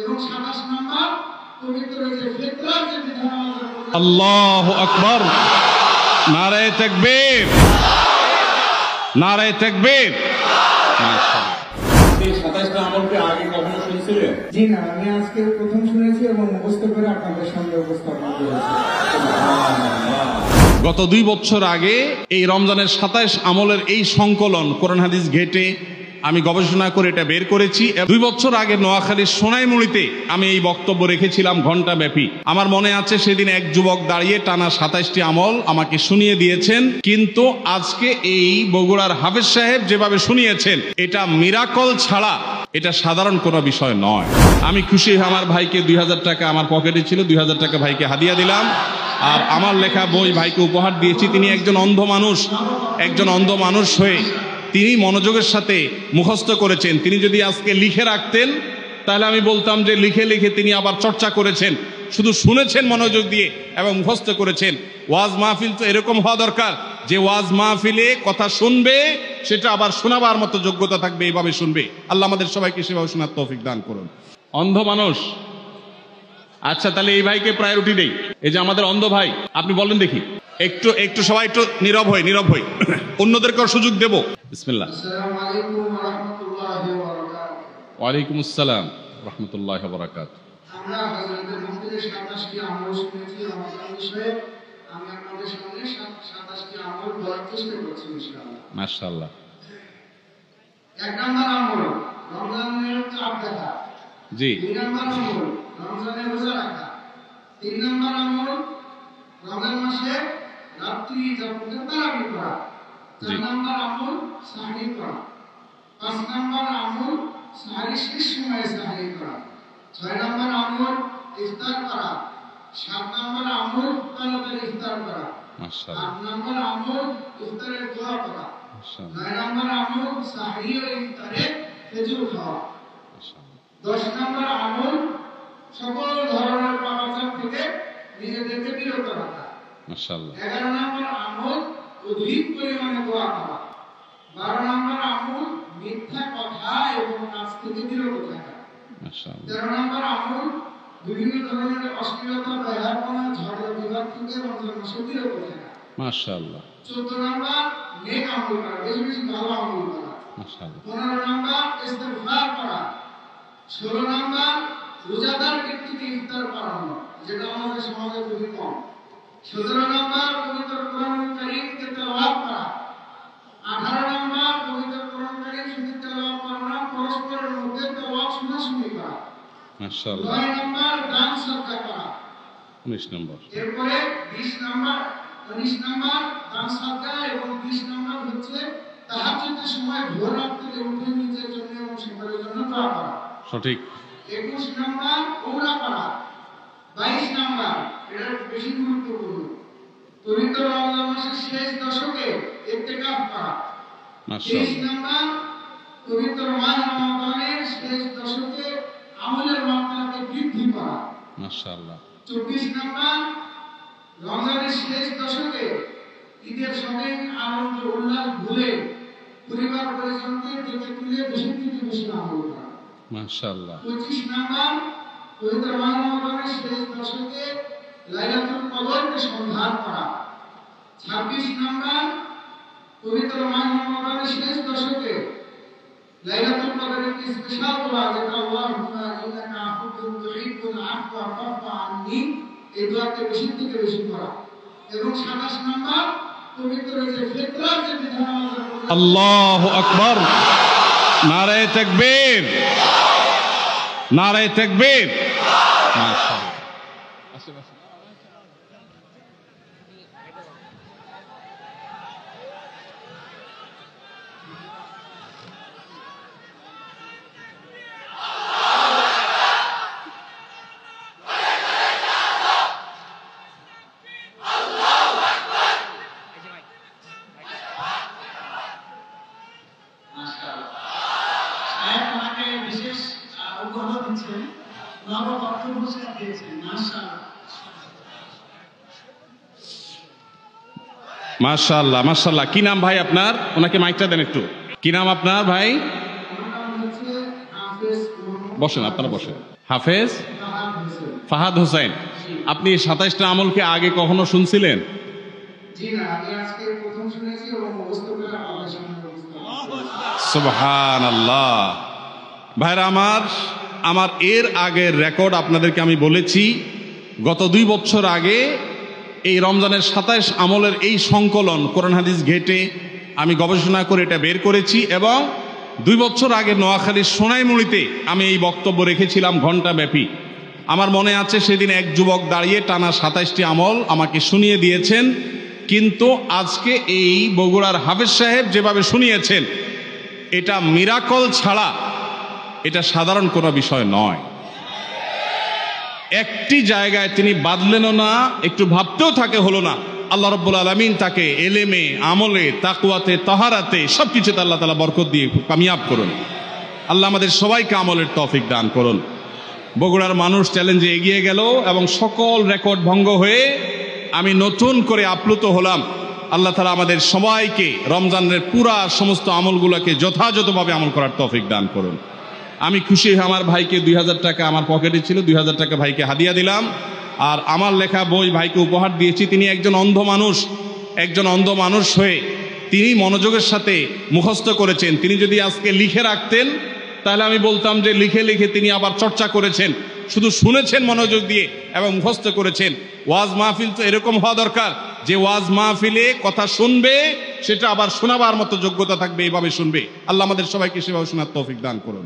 এবং 27 নম্বর পবিত্র যে ফিতরার যে বিধান আল্লাহু আকবার, নারায়ে তাকবীর, নারায়ে তাকবীর। মাশাআল্লাহ। এই 27টা আমলকে আগে কখনো শুনছিলেন? জি না, আমি আজকে প্রথম শুনেছি এবং মুখস্থ করে আপনাদের সামনে উপস্থাপন করেছি। গত 2 বছর আগে এই রমজানের 27 আমলের এই সংকলন কোরআন হাদিস ঘেটে আমি গবেষণা করে এটা বের করেছি। 2 বছর আগে নোয়াখালীর সোনাইমুড়িতে আমি এই বক্তব্য রেখেছিলাম ঘন্টা ব্যাপী। আমার মনে আছে সেদিন এক যুবক দাঁড়িয়ে টানা 27টি আমল আমাকে শুনিয়ে দিয়েছেন, কিন্তু আজকে এই বগুড়ার হাফেজ সাহেব যেভাবে শুনিয়েছেন এটা মিরাকল ছাড়া এটা সাধারণ কোনো বিষয় নয়। আমি খুশি, আমার ভাইকে 2000 টাকা আমার পকেটে ছিল, 2000 টাকা ভাইকে হাদিয়া দিলাম, আর আমার লেখা বই ভাইকে উপহার দিয়েছি। তিনি একজন অন্ধ মানুষ হয়ে তিনি মনোযোগের সাথে মুখস্থ করেছেন। তিনি যদি আজকে লিখে রাখতেন তাহলে আমি বলতাম যে লিখে লিখে তিনি আবার চর্চা করেছেন, শুধু শুনেছেন মনোযোগ দিয়ে এবং মুখস্থ করেছেন। ওয়াজ মাহফিল তো এরকম হওয়া দরকার যে ওয়াজ মাহফিলে কথা শুনবে সেটা আবার শোনাবার মতো যোগ্যতা থাকবে, এইভাবে শুনবে। আল্লাহ আমাদের সবাইকে সেভাবে শোনার তৌফিক দান করুন। অন্ধ মানুষ, আচ্ছা তাহলে এই ভাইকে প্রায়োরিটি দেই। এই যে আমাদের অন্ধ ভাই, আপনি বলেন দেখি, একটু সবাই একটু নীরব হই অন্যদেরকে সুযোগ দেব। বিসমিল্লাহ। আসসালামু আলাইকুম ওয়া রাহমাতুল্লাহি ওয়া বারাকাতুহু। ওয়ালাইকুম আসসালাম রাহমাতুল্লাহি ওয়া বারাকাতুহু। আমরা হযরতের মুফতি 27টি আমল শুনেছি রমজান বিষয়ে। আমি আপনাদের সামনে 27টি আমল বলার চেষ্টা করছি ইনশাআল্লাহ। মাশাআল্লাহ। 1 নম্বর আমল রমজানের চাঁদ দেখা। জি। 2 নম্বর আমল রমজানের রোজা রাখা। 3 নম্বর আমল রমজান মাসে রাত্রি জাগতে তারাবি করা। 4 নম্বর আমল সাহরি করা। 5 নম্বর আমল সাহরি শেষ সময়ে সাহরি করা। 6 নম্বর আমল ইফতার করা। 7 নম্বর আমল তাড়াতাড়ি ইফতার করা। মাশাআল্লাহ। 8 নম্বর আমল ইফতারের দোয়া করা। মাশাআল্লাহ। 9 নম্বর আমল সাহরি ও ইফতারে খেজুর খাওয়া। মাশাআল্লাহ। 10 নম্বর আমল সকল ধরনের পাপাচার থেকে নিজেদেরকে বিরত রাখা। মাশাআল্লাহ। 11 নম্বর আমল অধিক পরিমাণে দোয়া করা। 12 নম্বর আমল মিথ্যা কথা এবং কাজ থেকে বিরত থাকা। মাশাআল্লাহ। 13 নম্বর আমল বিভিন্ন ধরনের অশ্লীলতা, বেহায়াপনা, ঝগড়া বিবাদ থেকে রমজান মাসে বিরত থাকা। মাশাআল্লাহ। 14 নম্বর নেক আমল করা, বেশি ভালো আমল করা। মাশাআল্লাহ। 15 নম্বর ইস্তেগফার করা। 16 নম্বর রোজাদার ব্যক্তিকে ইফতার করানো, যেটা আমাদের সমাজে খুবই কম। 17 নম্বর পবিত্র কোরআন কারীমকে তেলাওয়াত করা। 18 নম্বর পবিত্র কোরআন কারীম শুধু তেলাওয়াত করা না, পরস্পরের মধ্যে তেলাওয়াত শোনাশুনি করা। মাশাআল্লাহ। 9 নম্বর দান সদকা করা। 19 নম্বর। এরপরে 19 নম্বর দান সদকা এবং 20 নম্বর হচ্ছে তাহাজ্জুদের সময় ভোর রাত থেকে উঠে নিজের জন্য এবং সবার জন্য দোয়া করা। সঠিক। 21 নম্বর ওমরা করা। 22 নম্বর, এটা বেশি গুরুত্বপূর্ণ, পবিত্র রমজান মাসের শেষ দশকে ইতিকাফ করা। 23 মাশাআল্লাহ। নম্বর পবিত্র মাস রমজানের শেষ দশকে আমলের মাত্রাকে বৃদ্ধি করা। মাশাআল্লাহ। 24 নম্বর রমজানের শেষ দশকে ঈদের সময় আনন্দ উল্লাস ভুলে পরিবার পরিজনকে ডেকে তুলে বেশি থেকে বেশি আমল করা। মাশাআল্লাহ। 25 নম্বর পবিত্র মাস রমজানের শেষ দশকে লাইলাতুল কদরকে সন্ধান করা। 26 নম্বর পবিত্র মাস রমজানের শেষ দশকে লাইলাতুল কদরের একটি স্পেশাল দোয়া, যেটা আল্লাহুম্মা ইন্নাকা আফুউন তুহিব্বুল আফওয়া ফাফু আন্নি, এই দোয়াকে বেশি থেকে বেশি করা। এবং 27 নম্বর পবিত্র যে ফিতরার যে বিধান আমাদের উপর। আল্লাহু আকবার, নারায়ে তাকবীর, নারায়ে তাকবীর। মাশাআল্লাহ। বিশেষ উপহার দিচ্ছেন, নব বক্তব্য দিয়েছেন। মাশাআল্লাহ, মাশাআল্লাহ। কি নাম ভাই আপনার? ওনাকে মাইকটা দেন একটু। কি নাম আপনার ভাই? আমার নাম হচ্ছে হাফেজ। বসেন, আপনারা বসেন। হাফেজ ফাহাদ হোসেন। ফাহাদ হোসেন। আপনি 27টা আমলকে আগে কখনো শুনছিলেন? জি না, আমি আজকে প্রথম শুনেছি এবং মুখস্থ করে আপনাদের সামনে উপস্থাপন করছি। সুবহানাল্লাহ। ভাইরা আমার এর আগের রেকর্ড আপনাদেরকে আমি বলেছি, গত 2 বছর আগে এই রমজানের 27 আমলের এই সংকলন কোরআন হাদিস ঘেটে আমি গবেষণা করে এটা বের করেছি এবং 2 বছর আগে নোয়াখালীর সোনাইমুড়িতে আমি এই বক্তব্য রেখেছিলাম ঘণ্টাব্যাপী। আমার মনে আছে সেদিন এক যুবক দাঁড়িয়ে টানা 27টি আমল আমাকে শুনিয়ে দিয়েছেন, কিন্তু আজকে এই বগুড়ার হাফেজ সাহেব যেভাবে শুনিয়েছেন, এটা মিরাকল ছাড়া এটা সাধারণ কোনো বিষয় নয়। একটি জায়গায় তিনি বাদলেনও না, একটু ভাবতেও থাকে হলো না। আল্লাহ রাব্বুল আলামিন তাকে এলেমে, আমলে, তাকওয়াতে, তাহারাতে সবকিছুতে আল্লাহ তাআলা বরকত দিয়ে কামিয়াব করুন। আল্লাহ আমাদের সবাইকে আমলের তৌফিক দান করুন। বগুড়ার মানুষ চ্যালেঞ্জে এগিয়ে গেল এবং সকল রেকর্ড ভঙ্গ হয়ে আমি নতুন করে আপ্লুত হলাম। আল্লাহ তাআলা আমাদের সবাইকে রমজানের পুরা সমস্ত আমলগুলোকে যথাযথভাবে আমল করার তৌফিক দান করুন। আমি খুশি হয়ে আমার ভাইকে 2000 টাকা, আমার পকেটে ছিল 2000 টাকা ভাইকে হাদিয়া দিলাম, আর আমার লেখা বই ভাইকে উপহার দিয়েছি। তিনি একজন অন্ধ মানুষ হয়ে তিনি মনোযোগের সাথে মুখস্থ করেছেন। তিনি যদি আজকে লিখে রাখতেন তাহলে আমি বলতাম যে লিখে লিখে তিনি আবার চর্চা করেছেন। শুধু শুনেছেন মনোযোগ দিয়ে এবং মুখস্থ করেছেন। ওয়াজ মাহফিল তো এরকম হওয়া দরকার যে ওয়াজ মাহফিলে কথা শুনবে সেটা আবার শোনাবার মতো যোগ্যতা থাকবে, এইভাবে শুনবে। আল্লাহ আমাদের সবাইকে সেভাবে শোনার তৌফিক দান করুন।